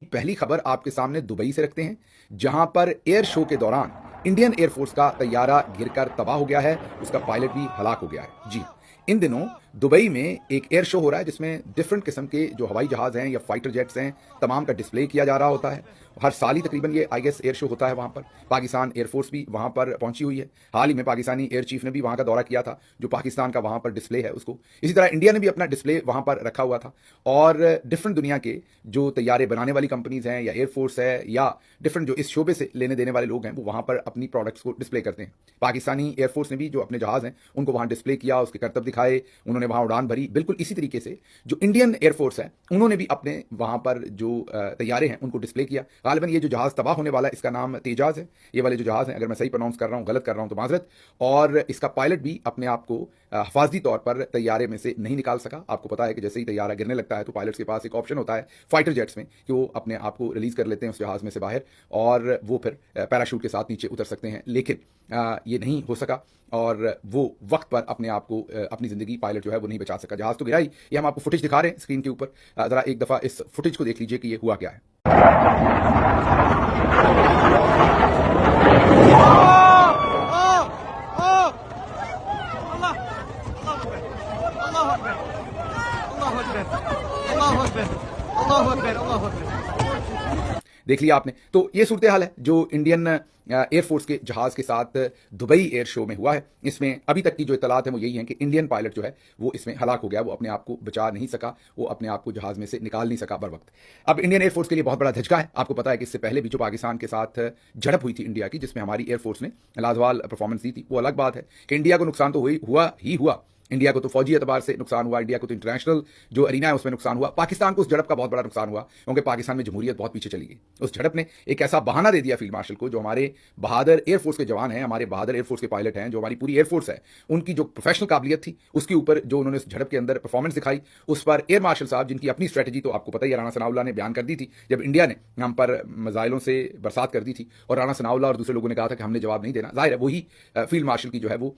पहली खबर आपके सामने दुबई से रखते हैं, जहां पर एयर शो के दौरान इंडियन एयरफोर्स का तैयारा गिरकर तबाह हो गया है, उसका पायलट भी हलाक हो गया है। जी, इन दिनों दुबई में एक एयर शो हो रहा है जिसमें डिफरेंट किस्म के जो हवाई जहाज हैं या फाइटर जेट्स हैं, तमाम का डिस्प्ले किया जा रहा होता है। हर साल ही तकरीबन ये आई गेस एयर शो होता है वहां पर। पाकिस्तान एयरफोर्स भी वहां पर पहुंची हुई है। हाल ही में पाकिस्तानी एयर चीफ ने भी वहां का दौरा किया था, जो पाकिस्तान का वहां पर डिस्प्ले है उसको। इसी तरह इंडिया ने भी अपना डिस्प्ले वहां पर रखा हुआ था और डिफरेंट दुनिया के जो तैयारे बनाने वाली कंपनीज हैं या एयरफोर्स है या डिफरेंट जो इस शोबे से लेने देने वाले लोग हैं, वो वहां पर अपनी प्रोडक्ट्स को डिस्प्ले करते हैं। पाकिस्तानी एयरफोर्स ने भी जो अपने जहाज हैं उनको वहां डिस्प्ले किया, उसके करतब दिखाए, उन्होंने वहां उड़ान भरी। बिल्कुल इसी तरीके से जो इंडियन एयरफोर्स है उन्होंने भी अपने वहां पर जो तैयारे हैं उनको डिस्प्ले किया। गालिबन ये जो जहाज तबाह होने वाला है इसका नाम तेजाज है। ये वाले जो जहाज हैं, अगर मैं सही प्रोनाउंस कर रहा हूं, गलत कर रहा हूं तो माजरत। और इसका पायलट भी अपने आप को हिफाजती तौर पर तैयारे में से नहीं निकाल सका। आपको पता है कि जैसे ही तैयारा गिरने लगता है तो पायलट्स के पास एक ऑप्शन होता है फाइटर जेट्स में कि वो अपने आप को रिलीज कर लेते हैं उस जहाज में से बाहर और वो फिर पैराशूट के साथ नीचे उतर सकते हैं। लेकिन ये नहीं हो सका और वो वक्त पर अपने आप को अपनी जिंदगी पायलट जो है वो नहीं बचा सका। जहाज तो गिरा ही। ये हम आपको फुटेज दिखा रहे हैं स्क्रीन के ऊपर। जरा एक दफा इस फुटेज को देख लीजिए कि ये हुआ क्या है। देख लिया आपने। तो ये सूरत हाल है जो इंडियन एयरफोर्स के जहाज के साथ दुबई एयर शो में हुआ है। इसमें अभी तक की जो इतलात है वो यही है कि इंडियन पायलट जो है वो इसमें हलाक हो गया, वो अपने आप को बचा नहीं सका, वो अपने आप को जहाज में से निकाल नहीं सका बर वक्त। अब इंडियन एयरफोर्स के लिए बहुत बड़ा धचका है। आपको पता है कि इससे पहले भी जो पाकिस्तान के साथ झड़प हुई थी इंडिया की, जिसमें हमारी एयरफोर्स ने लाजवाल परफॉर्मेंस दी थी, वो अलग बात है कि इंडिया को नुकसान तो हुआ। इंडिया को तो फौजी एतबार से नुकसान हुआ, इंडिया को तो इंटरनेशनल जो अरीना है उसमें नुकसान हुआ। पाकिस्तान को उस झड़प का बहुत बड़ा नुकसान हुआ क्योंकि पाकिस्तान में जमहूरियत बहुत पीछे चली गई। उस झड़प ने एक ऐसा बहाना दे दिया फील्ड मार्शल को, जो हमारे बहादुर एयरफोर्स के जवान हैं, हमारे बहादुर एयरफोर्स के पायलट हैं, जो हमारी पूरी एयरफोर्स है, उनकी जो प्रोफेशनल काबिलियत थी उसके ऊपर जो उन्होंने उस झड़प के अंदर परफॉर्मेंस दिखाई, उस पर एयर मार्शल साहब जिनकी अपनी स्ट्रेटजी तो आपको पता ही है, राणा सनाउल्लाह ने बयान कर दी थी जब इंडिया ने हम पर मिसाइलों से बरसात कर दी थी और राणा सनाउल्लाह और दूसरे लोगों ने कहा था कि हमने जवाब नहीं देना। जाहिर है वही फील्ड मार्शल की जो है वो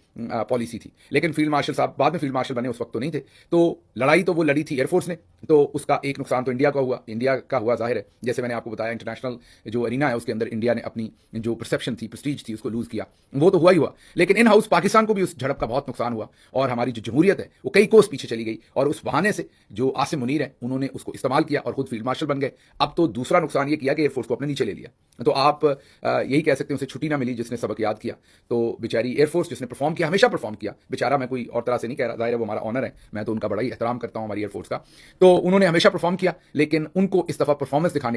पॉलिसी थी। लेकिन फील्ड मार्शल साहब बाद में फील्ड मार्शल बने, उस वक्त तो नहीं थे। तो लड़ाई तो वो लड़ी थी एयरफोर्स ने, तो उसका एक नुकसान तो इंडिया का हुआ जाहिर है। जैसे मैंने आपको बताया, इंटरनेशनल जो अरीना है उसके अंदर इंडिया ने अपनी जो परसेप्शन थी, प्रेस्टीज थी, उसको लूज किया, वो तो हुआ ही हुआ। लेकिन इन हाउस पाकिस्तान को भी उस झड़प का बहुत नुकसान हुआ और हमारी जो जमहूरियत है वो कई कोस पीछे चली गई। और उस बहाने से जो आसिम मुनीर है उन्होंने उसको इस्तेमाल किया और खुद फील्ड मार्शल बन गए। अब तो दूसरा नुकसान ये किया कि एयरफोर्स को अपने नीचे ले लिया। तो आप यही कह सकते हैं उसे छुट्टी ना मिली जिसने सबक याद किया। तो बेचारी एयरफोर्स जिसने परफॉर्म किया, हमेशा परफॉर्म किया, बेचारा मैं कोई और तरह से नहीं कह रहा, जाहिर है वो हमारा ऑनर है, मैं तो उनका बड़ा ही एहतराम करता हूं हमारी एयरफोर्स का। तो उन्होंने हमेशा परफॉर्म किया, लेकिन उनको इस दफा परफॉर्मेंस दिखाने